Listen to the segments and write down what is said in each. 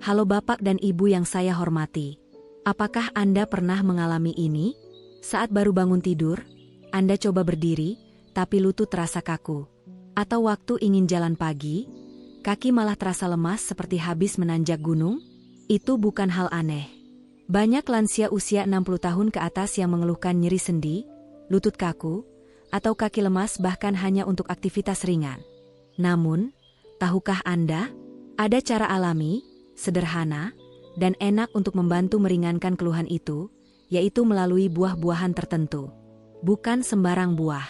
Halo Bapak dan Ibu yang saya hormati. Apakah Anda pernah mengalami ini? Saat baru bangun tidur, Anda coba berdiri, tapi lutut terasa kaku. Atau waktu ingin jalan pagi, kaki malah terasa lemas seperti habis menanjak gunung? Itu bukan hal aneh. Banyak lansia usia 60 tahun ke atas yang mengeluhkan nyeri sendi, lutut kaku, atau kaki lemas bahkan hanya untuk aktivitas ringan. Namun, tahukah Anda, ada cara alami, sederhana, dan enak untuk membantu meringankan keluhan itu, yaitu melalui buah-buahan tertentu. Bukan sembarang buah.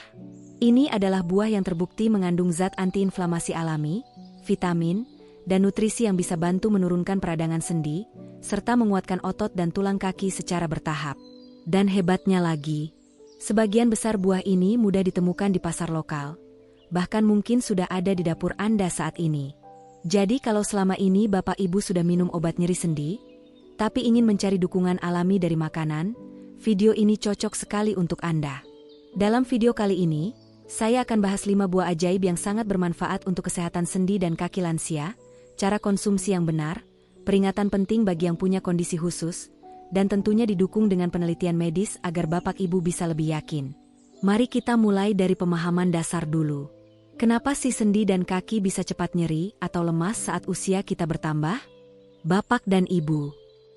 Ini adalah buah yang terbukti mengandung zat antiinflamasi alami, vitamin, dan nutrisi yang bisa bantu menurunkan peradangan sendi, serta menguatkan otot dan tulang kaki secara bertahap. Dan hebatnya lagi, sebagian besar buah ini mudah ditemukan di pasar lokal, bahkan mungkin sudah ada di dapur Anda saat ini. Jadi kalau selama ini Bapak Ibu sudah minum obat nyeri sendi, tapi ingin mencari dukungan alami dari makanan, video ini cocok sekali untuk Anda. Dalam video kali ini, saya akan bahas 5 buah ajaib yang sangat bermanfaat untuk kesehatan sendi dan kaki lansia, cara konsumsi yang benar, peringatan penting bagi yang punya kondisi khusus, dan tentunya didukung dengan penelitian medis agar Bapak Ibu bisa lebih yakin. Mari kita mulai dari pemahaman dasar dulu. Kenapa sih sendi dan kaki bisa cepat nyeri atau lemas saat usia kita bertambah? Bapak dan Ibu,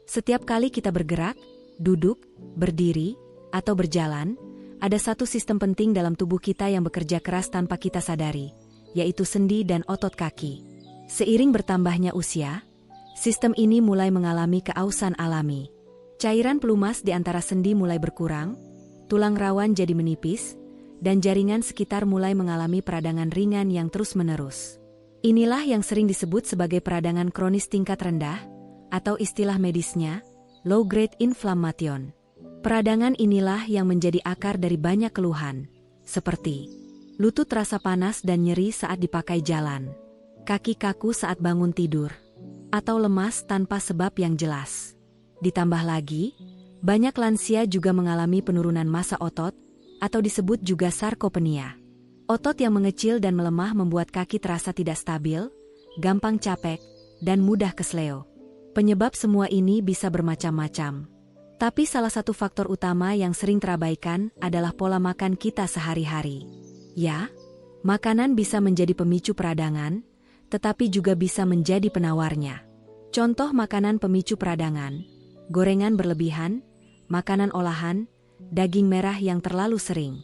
setiap kali kita bergerak, duduk, berdiri, atau berjalan, ada satu sistem penting dalam tubuh kita yang bekerja keras tanpa kita sadari, yaitu sendi dan otot kaki. Seiring bertambahnya usia, sistem ini mulai mengalami keausan alami. Cairan pelumas di antara sendi mulai berkurang, tulang rawan jadi menipis, dan jaringan sekitar mulai mengalami peradangan ringan yang terus-menerus. Inilah yang sering disebut sebagai peradangan kronis tingkat rendah, atau istilah medisnya, low-grade inflammation. Peradangan inilah yang menjadi akar dari banyak keluhan, seperti lutut terasa panas dan nyeri saat dipakai jalan, kaki kaku saat bangun tidur, atau lemas tanpa sebab yang jelas. Ditambah lagi, banyak lansia juga mengalami penurunan massa otot, atau disebut juga sarkopenia. Otot yang mengecil dan melemah membuat kaki terasa tidak stabil, gampang capek, dan mudah kesleo. Penyebab semua ini bisa bermacam-macam. Tapi salah satu faktor utama yang sering terabaikan adalah pola makan kita sehari-hari. Ya, makanan bisa menjadi pemicu peradangan, tetapi juga bisa menjadi penawarnya. Contoh makanan pemicu peradangan: gorengan berlebihan, makanan olahan, daging merah yang terlalu sering.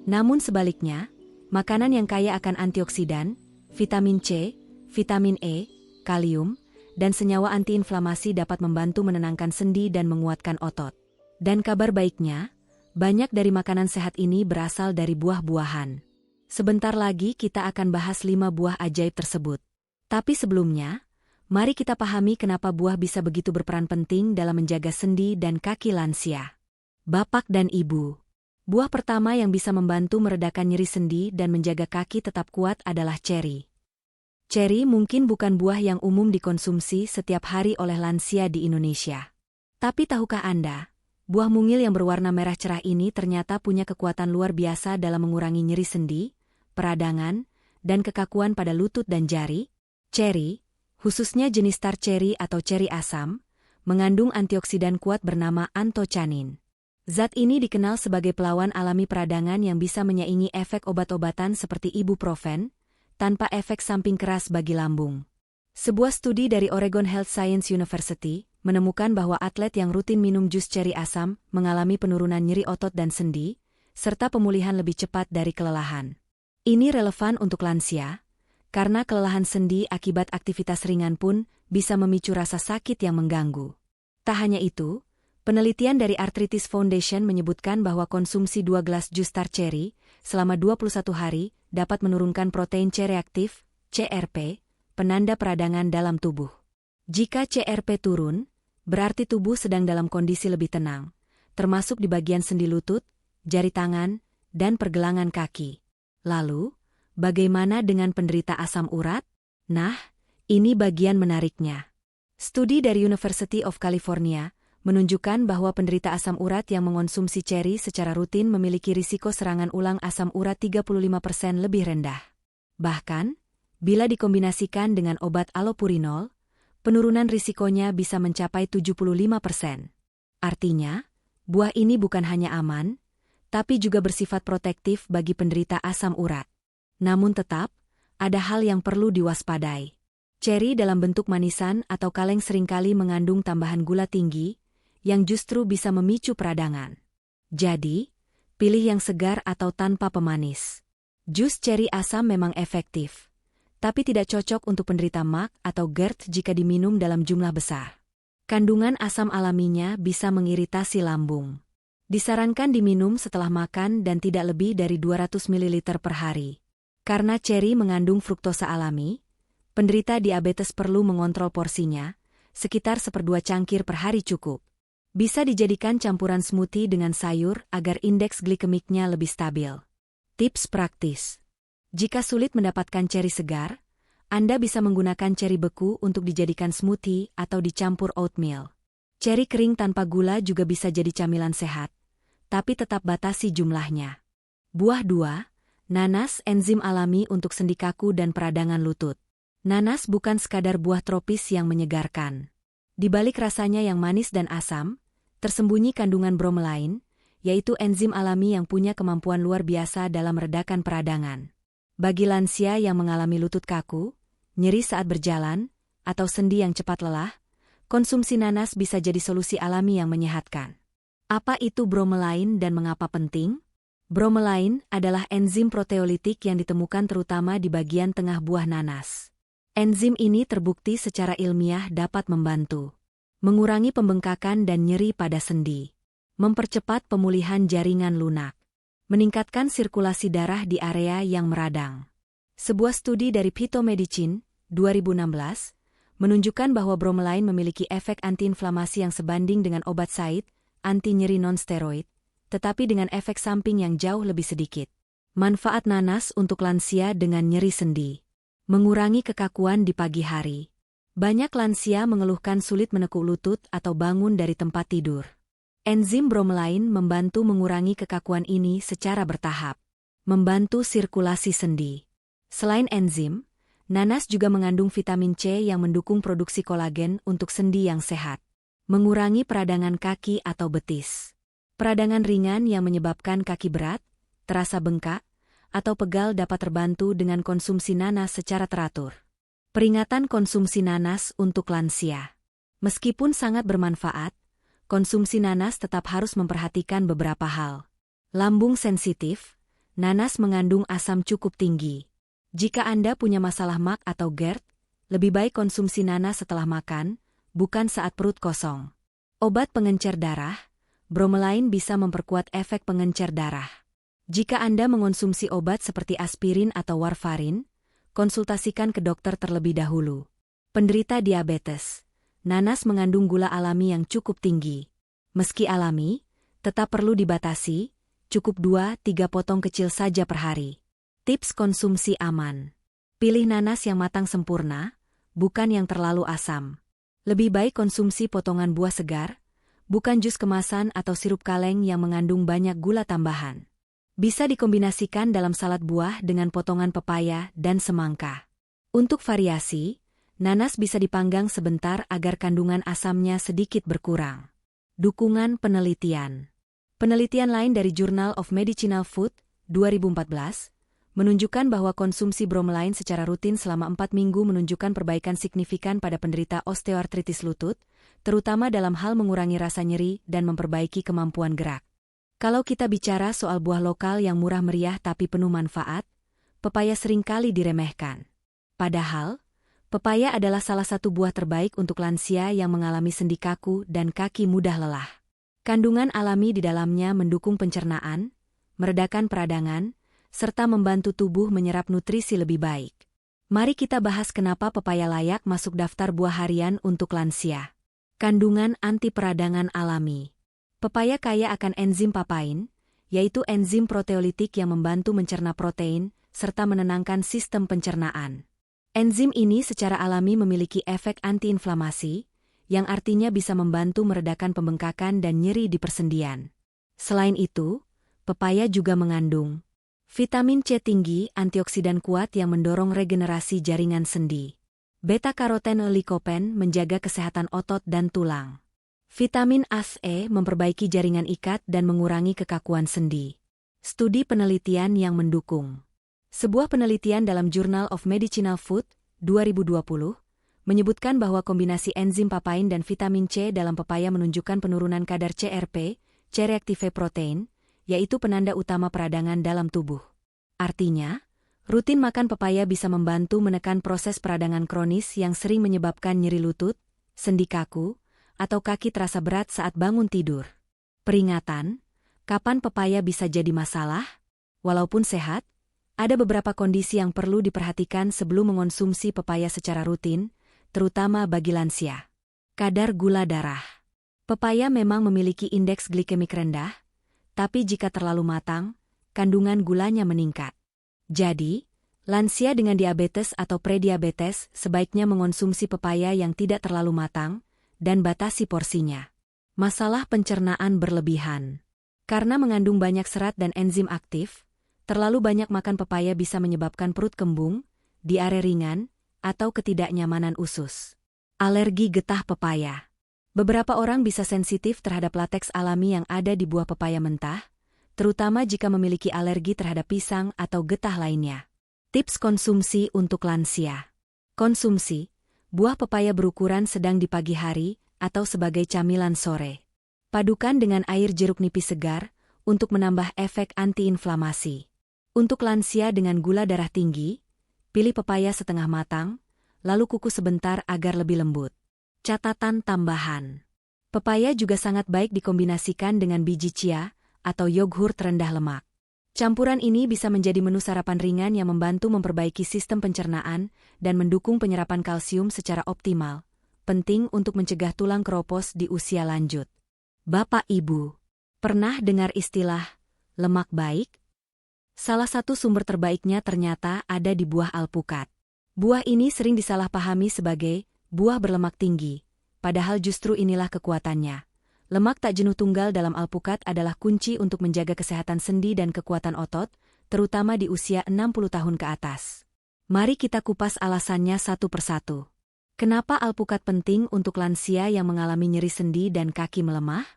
Namun sebaliknya, makanan yang kaya akan antioksidan, vitamin C, vitamin E, kalium, dan senyawa antiinflamasi dapat membantu menenangkan sendi dan menguatkan otot. Dan kabar baiknya, banyak dari makanan sehat ini berasal dari buah-buahan. Sebentar lagi kita akan bahas 5 buah ajaib tersebut. Tapi sebelumnya, mari kita pahami kenapa buah bisa begitu berperan penting dalam menjaga sendi dan kaki lansia. Bapak dan Ibu, buah pertama yang bisa membantu meredakan nyeri sendi dan menjaga kaki tetap kuat adalah ceri. Ceri mungkin bukan buah yang umum dikonsumsi setiap hari oleh lansia di Indonesia. Tapi tahukah Anda, buah mungil yang berwarna merah cerah ini ternyata punya kekuatan luar biasa dalam mengurangi nyeri sendi, peradangan, dan kekakuan pada lutut dan jari? Ceri, khususnya jenis star ceri atau ceri asam, mengandung antioksidan kuat bernama anthocanin. Zat ini dikenal sebagai pelawan alami peradangan yang bisa menyaingi efek obat-obatan seperti ibuprofen, tanpa efek samping keras bagi lambung. Sebuah studi dari Oregon Health Science University menemukan bahwa atlet yang rutin minum jus ceri asam mengalami penurunan nyeri otot dan sendi, serta pemulihan lebih cepat dari kelelahan. Ini relevan untuk lansia, karena kelelahan sendi akibat aktivitas ringan pun bisa memicu rasa sakit yang mengganggu. Tak hanya itu, penelitian dari Arthritis Foundation menyebutkan bahwa konsumsi 2 gelas jus star ceri selama 21 hari dapat menurunkan protein C reaktif, CRP, penanda peradangan dalam tubuh. Jika CRP turun, berarti tubuh sedang dalam kondisi lebih tenang, termasuk di bagian sendi lutut, jari tangan, dan pergelangan kaki. Lalu, bagaimana dengan penderita asam urat? Nah, ini bagian menariknya. Studi dari University of California menunjukkan bahwa penderita asam urat yang mengonsumsi ceri secara rutin memiliki risiko serangan ulang asam urat 35% lebih rendah. Bahkan, bila dikombinasikan dengan obat allopurinol, penurunan risikonya bisa mencapai 75%. Artinya, buah ini bukan hanya aman, tapi juga bersifat protektif bagi penderita asam urat. Namun tetap, ada hal yang perlu diwaspadai. Ceri dalam bentuk manisan atau kaleng seringkali mengandung tambahan gula tinggi, yang justru bisa memicu peradangan. Jadi, pilih yang segar atau tanpa pemanis. Jus ceri asam memang efektif, tapi tidak cocok untuk penderita MAC atau GERD jika diminum dalam jumlah besar. Kandungan asam alaminya bisa mengiritasi lambung. Disarankan diminum setelah makan dan tidak lebih dari 200 ml per hari. Karena ceri mengandung fruktosa alami, penderita diabetes perlu mengontrol porsinya, sekitar 1/2 cangkir per hari cukup. Bisa dijadikan campuran smoothie dengan sayur agar indeks glikemiknya lebih stabil. Tips praktis. Jika sulit mendapatkan ceri segar, Anda bisa menggunakan ceri beku untuk dijadikan smoothie atau dicampur oatmeal. Ceri kering tanpa gula juga bisa jadi camilan sehat, tapi tetap batasi jumlahnya. Buah 2. Nanas, enzim alami untuk sendi kaku dan peradangan lutut. Nanas bukan sekadar buah tropis yang menyegarkan. Di balik rasanya yang manis dan asam, tersembunyi kandungan bromelain, yaitu enzim alami yang punya kemampuan luar biasa dalam meredakan peradangan. Bagi lansia yang mengalami lutut kaku, nyeri saat berjalan, atau sendi yang cepat lelah, konsumsi nanas bisa jadi solusi alami yang menyehatkan. Apa itu bromelain dan mengapa penting? Bromelain adalah enzim proteolitik yang ditemukan terutama di bagian tengah buah nanas. Enzim ini terbukti secara ilmiah dapat membantu mengurangi pembengkakan dan nyeri pada sendi, mempercepat pemulihan jaringan lunak, meningkatkan sirkulasi darah di area yang meradang. Sebuah studi dari Phytomedicine, 2016, menunjukkan bahwa bromelain memiliki efek antiinflamasi yang sebanding dengan obat SAID, anti-nyeri non-steroid, tetapi dengan efek samping yang jauh lebih sedikit. Manfaat nanas untuk lansia dengan nyeri sendi. Mengurangi kekakuan di pagi hari. Banyak lansia mengeluhkan sulit menekuk lutut atau bangun dari tempat tidur. Enzim bromelain membantu mengurangi kekakuan ini secara bertahap. Membantu sirkulasi sendi. Selain enzim, nanas juga mengandung vitamin C yang mendukung produksi kolagen untuk sendi yang sehat. Mengurangi peradangan kaki atau betis. Peradangan ringan yang menyebabkan kaki berat, terasa bengkak, atau pegal dapat terbantu dengan konsumsi nanas secara teratur. Peringatan konsumsi nanas untuk lansia. Meskipun sangat bermanfaat, konsumsi nanas tetap harus memperhatikan beberapa hal. Lambung sensitif, nanas mengandung asam cukup tinggi. Jika Anda punya masalah MAC atau GERD, lebih baik konsumsi nanas setelah makan, bukan saat perut kosong. Obat pengencer darah. Bromelain bisa memperkuat efek pengencer darah. Jika Anda mengonsumsi obat seperti aspirin atau warfarin, konsultasikan ke dokter terlebih dahulu. Penderita diabetes. Nanas mengandung gula alami yang cukup tinggi. Meski alami, tetap perlu dibatasi, cukup 2-3 potong kecil saja per hari. Tips konsumsi aman. Pilih nanas yang matang sempurna, bukan yang terlalu asam. Lebih baik konsumsi potongan buah segar, bukan jus kemasan atau sirup kaleng yang mengandung banyak gula tambahan. Bisa dikombinasikan dalam salad buah dengan potongan pepaya dan semangka. Untuk variasi, nanas bisa dipanggang sebentar agar kandungan asamnya sedikit berkurang. Dukungan penelitian. Penelitian lain dari Journal of Medicinal Food, 2014, menunjukkan bahwa konsumsi bromelain secara rutin selama 4 minggu menunjukkan perbaikan signifikan pada penderita osteoartritis lutut, terutama dalam hal mengurangi rasa nyeri dan memperbaiki kemampuan gerak. Kalau kita bicara soal buah lokal yang murah meriah tapi penuh manfaat, pepaya seringkali diremehkan. Padahal, pepaya adalah salah satu buah terbaik untuk lansia yang mengalami sendi kaku dan kaki mudah lelah. Kandungan alami di dalamnya mendukung pencernaan, meredakan peradangan, serta membantu tubuh menyerap nutrisi lebih baik. Mari kita bahas kenapa pepaya layak masuk daftar buah harian untuk lansia. Kandungan anti peradangan alami. Pepaya kaya akan enzim papain, yaitu enzim proteolitik yang membantu mencerna protein, serta menenangkan sistem pencernaan. Enzim ini secara alami memiliki efek antiinflamasi, yang artinya bisa membantu meredakan pembengkakan dan nyeri di persendian. Selain itu, pepaya juga mengandung vitamin C tinggi, antioksidan kuat yang mendorong regenerasi jaringan sendi. Beta-karoten likopen menjaga kesehatan otot dan tulang. Vitamin A E memperbaiki jaringan ikat dan mengurangi kekakuan sendi. Studi penelitian yang mendukung. Sebuah penelitian dalam Journal of Medicinal Food, 2020, menyebutkan bahwa kombinasi enzim papain dan vitamin C dalam pepaya menunjukkan penurunan kadar CRP, C-reactive protein, yaitu penanda utama peradangan dalam tubuh. Artinya, rutin makan pepaya bisa membantu menekan proses peradangan kronis yang sering menyebabkan nyeri lutut, sendi kaku, atau kaki terasa berat saat bangun tidur. Peringatan, kapan pepaya bisa jadi masalah? Walaupun sehat, ada beberapa kondisi yang perlu diperhatikan sebelum mengonsumsi pepaya secara rutin, terutama bagi lansia. Kadar gula darah. Pepaya memang memiliki indeks glikemik rendah, tapi jika terlalu matang, kandungan gulanya meningkat. Jadi, lansia dengan diabetes atau prediabetes sebaiknya mengonsumsi pepaya yang tidak terlalu matang, dan batasi porsinya. Masalah pencernaan berlebihan. Karena mengandung banyak serat dan enzim aktif, terlalu banyak makan pepaya bisa menyebabkan perut kembung, diare ringan, atau ketidaknyamanan usus. Alergi getah pepaya. Beberapa orang bisa sensitif terhadap lateks alami yang ada di buah pepaya mentah, terutama jika memiliki alergi terhadap pisang atau getah lainnya. Tips konsumsi untuk lansia. Konsumsi buah pepaya berukuran sedang di pagi hari atau sebagai camilan sore. Padukan dengan air jeruk nipis segar untuk menambah efek antiinflamasi. Untuk lansia dengan gula darah tinggi, pilih pepaya setengah matang, lalu kukus sebentar agar lebih lembut. Catatan tambahan. Pepaya juga sangat baik dikombinasikan dengan biji chia atau yogurt rendah lemak. Campuran ini bisa menjadi menu sarapan ringan yang membantu memperbaiki sistem pencernaan dan mendukung penyerapan kalsium secara optimal. Penting untuk mencegah tulang keropos di usia lanjut. Bapak Ibu, pernah dengar istilah lemak baik? Salah satu sumber terbaiknya ternyata ada di buah alpukat. Buah ini sering disalahpahami sebagai buah berlemak tinggi, padahal justru inilah kekuatannya. Lemak tak jenuh tunggal dalam alpukat adalah kunci untuk menjaga kesehatan sendi dan kekuatan otot, terutama di usia 60 tahun ke atas. Mari kita kupas alasannya satu persatu. Kenapa alpukat penting untuk lansia yang mengalami nyeri sendi dan kaki melemah?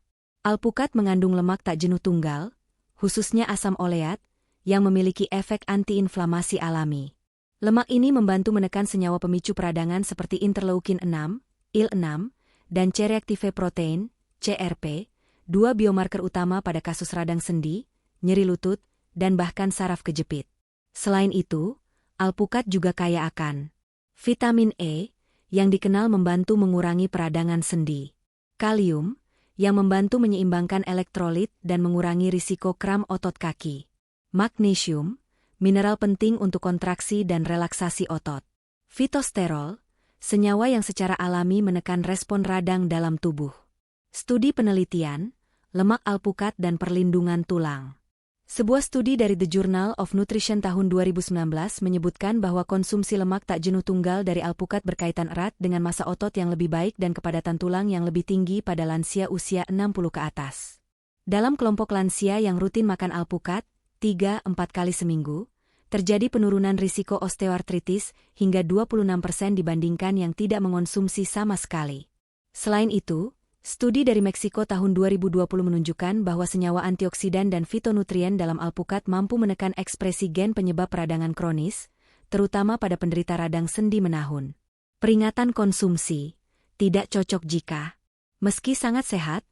Alpukat mengandung lemak tak jenuh tunggal, khususnya asam oleat, yang memiliki efek antiinflamasi alami. Lemak ini membantu menekan senyawa pemicu peradangan seperti interleukin 6, IL-6, dan C-reactive protein, CRP, dua biomarker utama pada kasus radang sendi, nyeri lutut, dan bahkan saraf kejepit. Selain itu, alpukat juga kaya akan vitamin E, yang dikenal membantu mengurangi peradangan sendi. Kalium, yang membantu menyeimbangkan elektrolit dan mengurangi risiko kram otot kaki. Magnesium, mineral penting untuk kontraksi dan relaksasi otot. Fitosterol, senyawa yang secara alami menekan respon radang dalam tubuh. Studi penelitian, lemak alpukat dan perlindungan tulang. Sebuah studi dari The Journal of Nutrition tahun 2019 menyebutkan bahwa konsumsi lemak tak jenuh tunggal dari alpukat berkaitan erat dengan massa otot yang lebih baik dan kepadatan tulang yang lebih tinggi pada lansia usia 60 ke atas. Dalam kelompok lansia yang rutin makan alpukat, 3-4 kali seminggu, terjadi penurunan risiko osteoartritis hingga 26% dibandingkan yang tidak mengonsumsi sama sekali. Selain itu, studi dari Meksiko tahun 2020 menunjukkan bahwa senyawa antioksidan dan fitonutrien dalam alpukat mampu menekan ekspresi gen penyebab peradangan kronis, terutama pada penderita radang sendi menahun. Peringatan konsumsi, tidak cocok jika. Meski sangat sehat,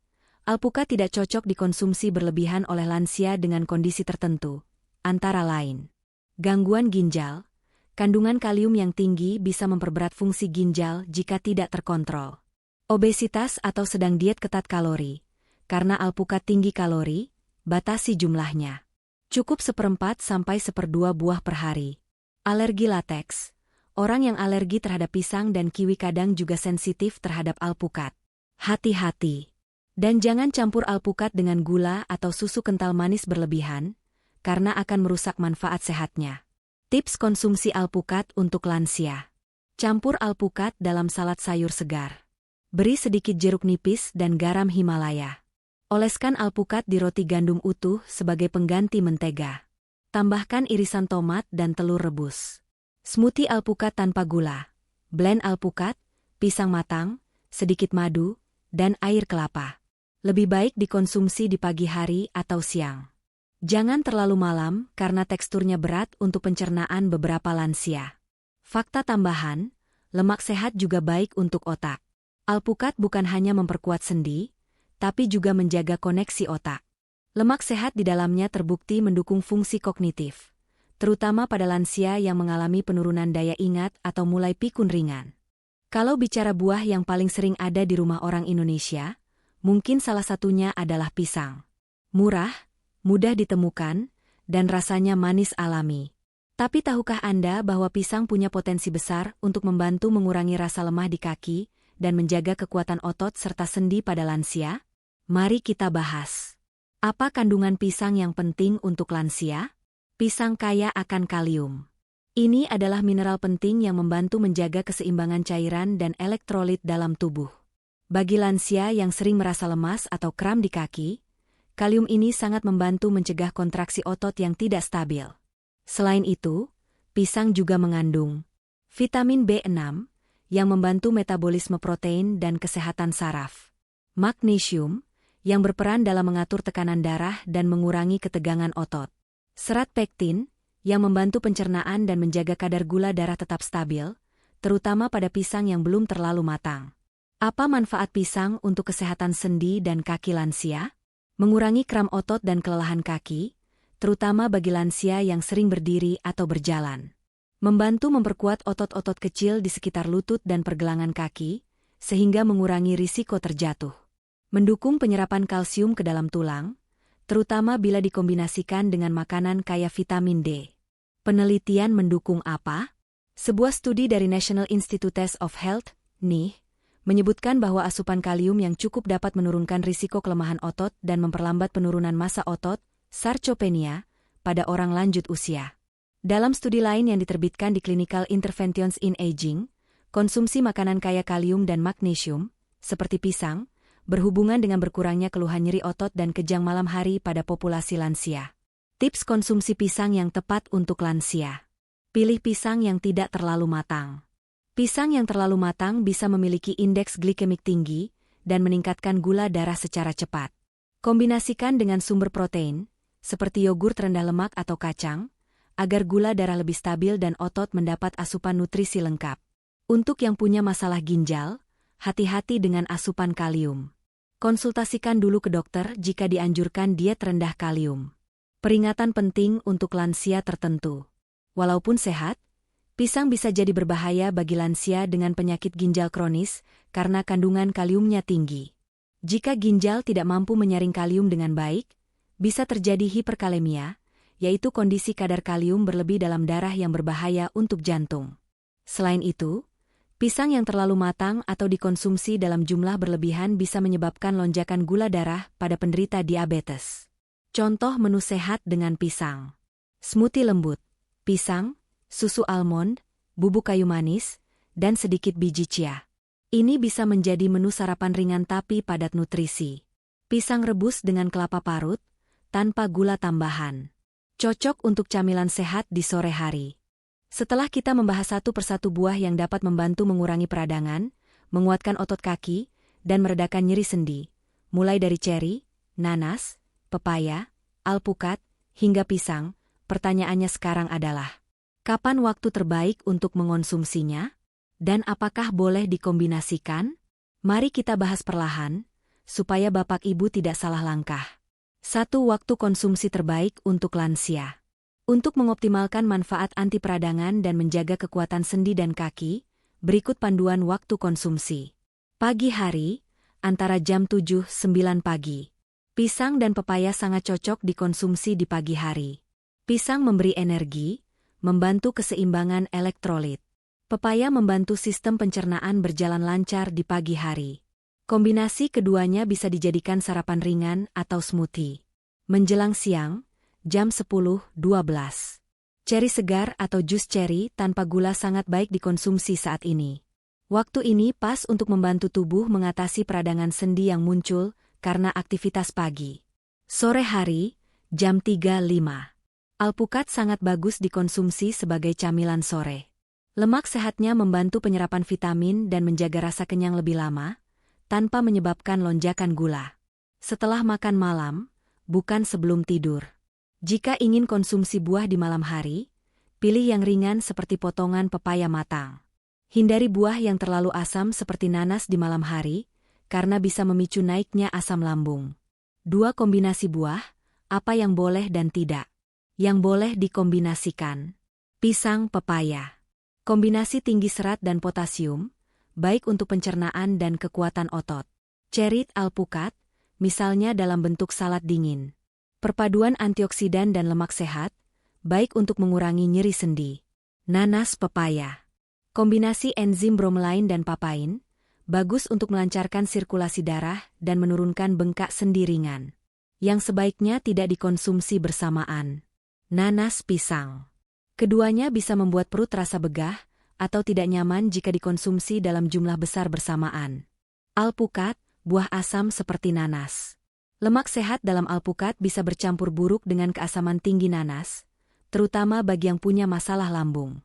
alpukat tidak cocok dikonsumsi berlebihan oleh lansia dengan kondisi tertentu, antara lain gangguan ginjal. Kandungan kalium yang tinggi bisa memperberat fungsi ginjal jika tidak terkontrol. Obesitas atau sedang diet ketat kalori. Karena alpukat tinggi kalori, batasi jumlahnya. Cukup 1/4-1/2 buah per hari. Alergi lateks. Orang yang alergi terhadap pisang dan kiwi kadang juga sensitif terhadap alpukat. Hati-hati. Dan jangan campur alpukat dengan gula atau susu kental manis berlebihan, karena akan merusak manfaat sehatnya. Tips konsumsi alpukat untuk lansia. Campur alpukat dalam salad sayur segar. Beri sedikit jeruk nipis dan garam Himalaya. Oleskan alpukat di roti gandum utuh sebagai pengganti mentega. Tambahkan irisan tomat dan telur rebus. Smoothie alpukat tanpa gula. blend alpukat, pisang matang, sedikit madu, dan air kelapa. Lebih baik dikonsumsi di pagi hari atau siang. Jangan terlalu malam karena teksturnya berat untuk pencernaan beberapa lansia. Fakta tambahan, lemak sehat juga baik untuk otak. Alpukat bukan hanya memperkuat sendi, tapi juga menjaga koneksi otak. Lemak sehat di dalamnya terbukti mendukung fungsi kognitif, terutama pada lansia yang mengalami penurunan daya ingat atau mulai pikun ringan. Kalau bicara buah yang paling sering ada di rumah orang Indonesia, mungkin salah satunya adalah pisang. Murah, mudah ditemukan, dan rasanya manis alami. Tapi tahukah Anda bahwa pisang punya potensi besar untuk membantu mengurangi rasa lemah di kaki dan menjaga kekuatan otot serta sendi pada lansia? Mari kita bahas. Apa kandungan pisang yang penting untuk lansia? Pisang kaya akan kalium. Ini adalah mineral penting yang membantu menjaga keseimbangan cairan dan elektrolit dalam tubuh. Bagi lansia yang sering merasa lemas atau kram di kaki, kalium ini sangat membantu mencegah kontraksi otot yang tidak stabil. Selain itu, pisang juga mengandung vitamin B6 yang membantu metabolisme protein dan kesehatan saraf, magnesium yang berperan dalam mengatur tekanan darah dan mengurangi ketegangan otot, serat pektin yang membantu pencernaan dan menjaga kadar gula darah tetap stabil, terutama pada pisang yang belum terlalu matang. Apa manfaat pisang untuk kesehatan sendi dan kaki lansia? Mengurangi kram otot dan kelelahan kaki, terutama bagi lansia yang sering berdiri atau berjalan. Membantu memperkuat otot-otot kecil di sekitar lutut dan pergelangan kaki, sehingga mengurangi risiko terjatuh. Mendukung penyerapan kalsium ke dalam tulang, terutama bila dikombinasikan dengan makanan kaya vitamin D. Penelitian mendukung apa? Sebuah studi dari National Institutes of Health, NIH, menyebutkan bahwa asupan kalium yang cukup dapat menurunkan risiko kelemahan otot dan memperlambat penurunan massa otot, sarcopenia, pada orang lanjut usia. Dalam studi lain yang diterbitkan di Clinical Interventions in Aging, konsumsi makanan kaya kalium dan magnesium, seperti pisang, berhubungan dengan berkurangnya keluhan nyeri otot dan kejang malam hari pada populasi lansia. Tips konsumsi pisang yang tepat untuk lansia. Pilih pisang yang tidak terlalu matang. Pisang yang terlalu matang bisa memiliki indeks glikemik tinggi dan meningkatkan gula darah secara cepat. Kombinasikan dengan sumber protein, seperti yogurt rendah lemak atau kacang, agar gula darah lebih stabil dan otot mendapat asupan nutrisi lengkap. Untuk yang punya masalah ginjal, hati-hati dengan asupan kalium. Konsultasikan dulu ke dokter jika dianjurkan diet rendah kalium. Peringatan penting untuk lansia tertentu. Walaupun sehat, pisang bisa jadi berbahaya bagi lansia dengan penyakit ginjal kronis karena kandungan kaliumnya tinggi. Jika ginjal tidak mampu menyaring kalium dengan baik, bisa terjadi hiperkalemia, yaitu kondisi kadar kalium berlebih dalam darah yang berbahaya untuk jantung. Selain itu, pisang yang terlalu matang atau dikonsumsi dalam jumlah berlebihan bisa menyebabkan lonjakan gula darah pada penderita diabetes. Contoh menu sehat dengan pisang. Smoothie lembut, pisang, susu almond, bubuk kayu manis, dan sedikit biji chia. Ini bisa menjadi menu sarapan ringan tapi padat nutrisi. Pisang rebus dengan kelapa parut, tanpa gula tambahan. Cocok untuk camilan sehat di sore hari. Setelah kita membahas satu persatu buah yang dapat membantu mengurangi peradangan, menguatkan otot kaki, dan meredakan nyeri sendi, mulai dari ceri, nanas, pepaya, alpukat, hingga pisang, pertanyaannya sekarang adalah, kapan waktu terbaik untuk mengonsumsinya? Dan apakah boleh dikombinasikan? Mari kita bahas perlahan, supaya Bapak Ibu tidak salah langkah. 1. Waktu konsumsi terbaik untuk lansia. Untuk mengoptimalkan manfaat anti peradangan dan menjaga kekuatan sendi dan kaki, berikut panduan waktu konsumsi. Pagi hari, antara jam 7-9 pagi. Pisang dan pepaya sangat cocok dikonsumsi di pagi hari. Pisang memberi energi, membantu keseimbangan elektrolit. Pepaya membantu sistem pencernaan berjalan lancar di pagi hari. Kombinasi keduanya bisa dijadikan sarapan ringan atau smoothie. Menjelang siang, jam 10-12. Ceri segar atau jus ceri tanpa gula sangat baik dikonsumsi saat ini. Waktu ini pas untuk membantu tubuh mengatasi peradangan sendi yang muncul karena aktivitas pagi. Sore hari, jam 3-5. Alpukat sangat bagus dikonsumsi sebagai camilan sore. Lemak sehatnya membantu penyerapan vitamin dan menjaga rasa kenyang lebih lama, tanpa menyebabkan lonjakan gula. Setelah makan malam, bukan sebelum tidur. Jika ingin konsumsi buah di malam hari, pilih yang ringan seperti potongan pepaya matang. Hindari buah yang terlalu asam seperti nanas di malam hari, karena bisa memicu naiknya asam lambung. 2. Kombinasi buah, apa yang boleh dan tidak. Yang boleh dikombinasikan. Pisang pepaya. Kombinasi tinggi serat dan potasium, baik untuk pencernaan dan kekuatan otot. Ceri alpukat, misalnya dalam bentuk salad dingin. Perpaduan antioksidan dan lemak sehat, baik untuk mengurangi nyeri sendi. Nanas pepaya. Kombinasi enzim bromelain dan papain, bagus untuk melancarkan sirkulasi darah dan menurunkan bengkak sendi ringan. Yang sebaiknya tidak dikonsumsi bersamaan. Nanas pisang. Keduanya bisa membuat perut terasa begah atau tidak nyaman jika dikonsumsi dalam jumlah besar bersamaan. Alpukat, buah asam seperti nanas. Lemak sehat dalam alpukat bisa bercampur buruk dengan keasaman tinggi nanas, terutama bagi yang punya masalah lambung.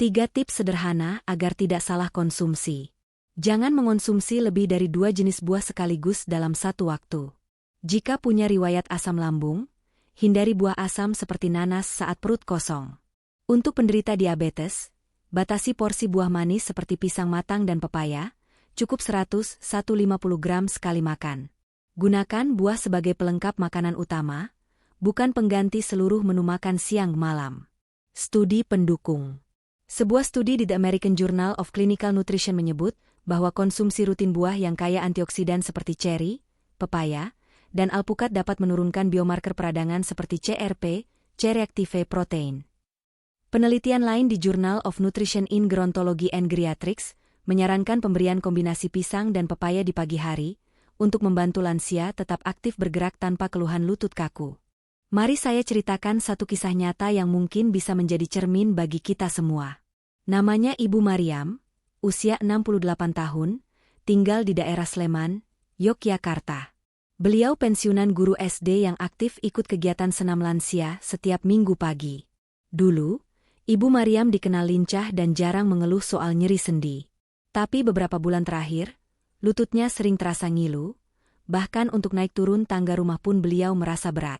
3 tips sederhana agar tidak salah konsumsi. Jangan mengonsumsi lebih dari 2 jenis buah sekaligus dalam satu waktu. Jika punya riwayat asam lambung, hindari buah asam seperti nanas saat perut kosong. Untuk penderita diabetes, batasi porsi buah manis seperti pisang matang dan pepaya, cukup 100-150 gram sekali makan. Gunakan buah sebagai pelengkap makanan utama, bukan pengganti seluruh menu makan siang malam. Studi pendukung. Sebuah studi di The American Journal of Clinical Nutrition menyebut bahwa konsumsi rutin buah yang kaya antioksidan seperti ceri, pepaya, dan alpukat dapat menurunkan biomarker peradangan seperti CRP, C-reactive protein. Penelitian lain di Journal of Nutrition in Gerontology and Geriatrics menyarankan pemberian kombinasi pisang dan pepaya di pagi hari untuk membantu lansia tetap aktif bergerak tanpa keluhan lutut kaku. Mari saya ceritakan satu kisah nyata yang mungkin bisa menjadi cermin bagi kita semua. Namanya Ibu Mariam, usia 68 tahun, tinggal di daerah Sleman, Yogyakarta. Beliau pensiunan guru SD yang aktif ikut kegiatan senam lansia setiap minggu pagi. Dulu, Ibu Mariam dikenal lincah dan jarang mengeluh soal nyeri sendi. Tapi beberapa bulan terakhir, lututnya sering terasa ngilu, bahkan untuk naik turun tangga rumah pun beliau merasa berat.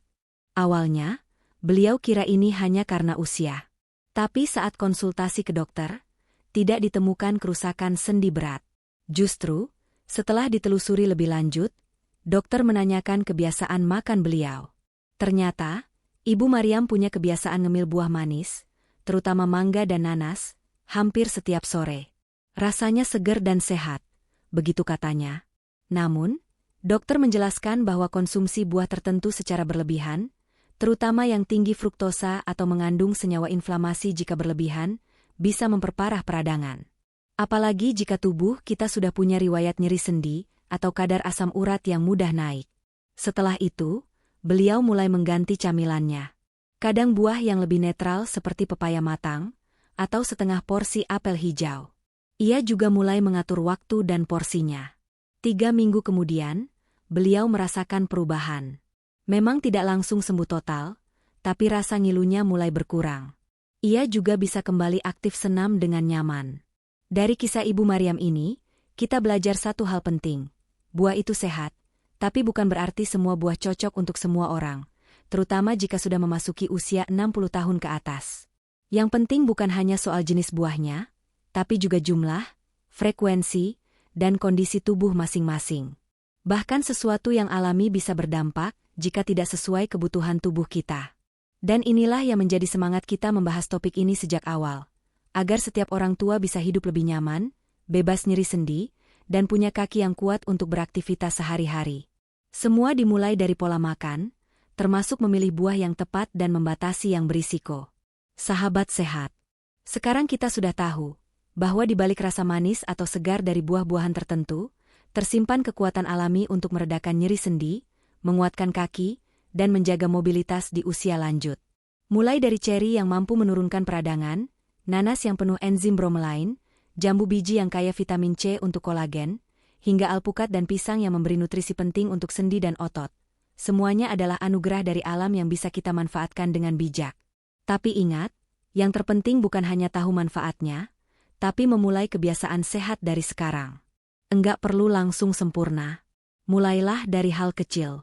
Awalnya, beliau kira ini hanya karena usia. Tapi saat konsultasi ke dokter, tidak ditemukan kerusakan sendi berat. Justru, setelah ditelusuri lebih lanjut, dokter menanyakan kebiasaan makan beliau. Ternyata, Ibu Mariam punya kebiasaan ngemil buah manis, terutama mangga dan nanas, hampir setiap sore. Rasanya segar dan sehat, begitu katanya. Namun, dokter menjelaskan bahwa konsumsi buah tertentu secara berlebihan, terutama yang tinggi fruktosa atau mengandung senyawa inflamasi jika berlebihan, bisa memperparah peradangan. Apalagi jika tubuh kita sudah punya riwayat nyeri sendi atau kadar asam urat yang mudah naik. Setelah itu, beliau mulai mengganti camilannya. Kadang buah yang lebih netral seperti pepaya matang, atau setengah porsi apel hijau. Ia juga mulai mengatur waktu dan porsinya. 3 minggu kemudian, beliau merasakan perubahan. Memang tidak langsung sembuh total, tapi rasa ngilunya mulai berkurang. Ia juga bisa kembali aktif senam dengan nyaman. Dari kisah Ibu Mariam ini, kita belajar satu hal penting. Buah itu sehat, tapi bukan berarti semua buah cocok untuk semua orang, terutama jika sudah memasuki usia 60 tahun ke atas. Yang penting bukan hanya soal jenis buahnya, tapi juga jumlah, frekuensi, dan kondisi tubuh masing-masing. Bahkan sesuatu yang alami bisa berdampak jika tidak sesuai kebutuhan tubuh kita. Dan inilah yang menjadi semangat kita membahas topik ini sejak awal, agar setiap orang tua bisa hidup lebih nyaman, bebas nyeri sendi, dan punya kaki yang kuat untuk beraktivitas sehari-hari. Semua dimulai dari pola makan, termasuk memilih buah yang tepat dan membatasi yang berisiko. Sahabat sehat, sekarang kita sudah tahu bahwa di balik rasa manis atau segar dari buah-buahan tertentu, tersimpan kekuatan alami untuk meredakan nyeri sendi, menguatkan kaki, dan menjaga mobilitas di usia lanjut. Mulai dari ceri yang mampu menurunkan peradangan, nanas yang penuh enzim bromelain, jambu biji yang kaya vitamin C untuk kolagen, hingga alpukat dan pisang yang memberi nutrisi penting untuk sendi dan otot. Semuanya adalah anugerah dari alam yang bisa kita manfaatkan dengan bijak. Tapi ingat, yang terpenting bukan hanya tahu manfaatnya, Tapi memulai kebiasaan sehat dari sekarang. Enggak perlu langsung sempurna. Mulailah dari hal kecil.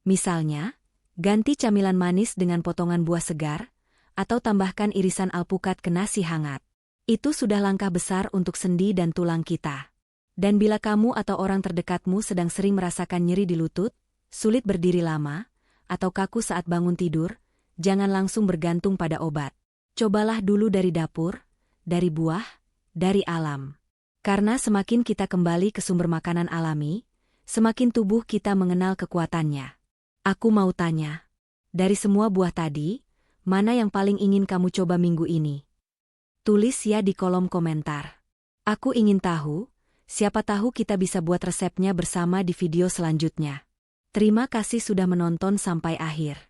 Misalnya, ganti camilan manis dengan potongan buah segar, atau tambahkan irisan alpukat ke nasi hangat. Itu sudah langkah besar untuk sendi dan tulang kita. Dan bila kamu atau orang terdekatmu sedang sering merasakan nyeri di lutut, sulit berdiri lama, atau kaku saat bangun tidur, jangan langsung bergantung pada obat. Cobalah dulu dari dapur, dari buah, dari alam. Karena semakin kita kembali ke sumber makanan alami, semakin tubuh kita mengenal kekuatannya. Aku mau tanya, dari semua buah tadi, mana yang paling ingin kamu coba minggu ini? Tulis ya di kolom komentar. Aku ingin tahu, siapa tahu kita bisa buat resepnya bersama di video selanjutnya. Terima kasih sudah menonton sampai akhir.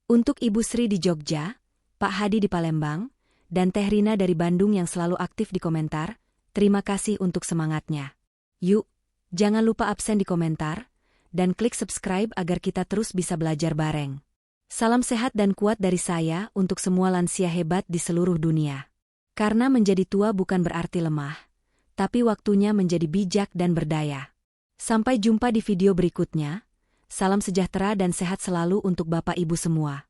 Untuk Ibu Sri di Jogja, Pak Hadi di Palembang, dan Teh Rina dari Bandung yang selalu aktif di komentar, terima kasih untuk semangatnya. Yuk, jangan lupa absen di komentar, dan klik subscribe agar kita terus bisa belajar bareng. Salam sehat dan kuat dari saya untuk semua lansia hebat di seluruh dunia. Karena menjadi tua bukan berarti lemah, tapi waktunya menjadi bijak dan berdaya. Sampai jumpa di video berikutnya. Salam sejahtera dan sehat selalu untuk Bapak Ibu semua.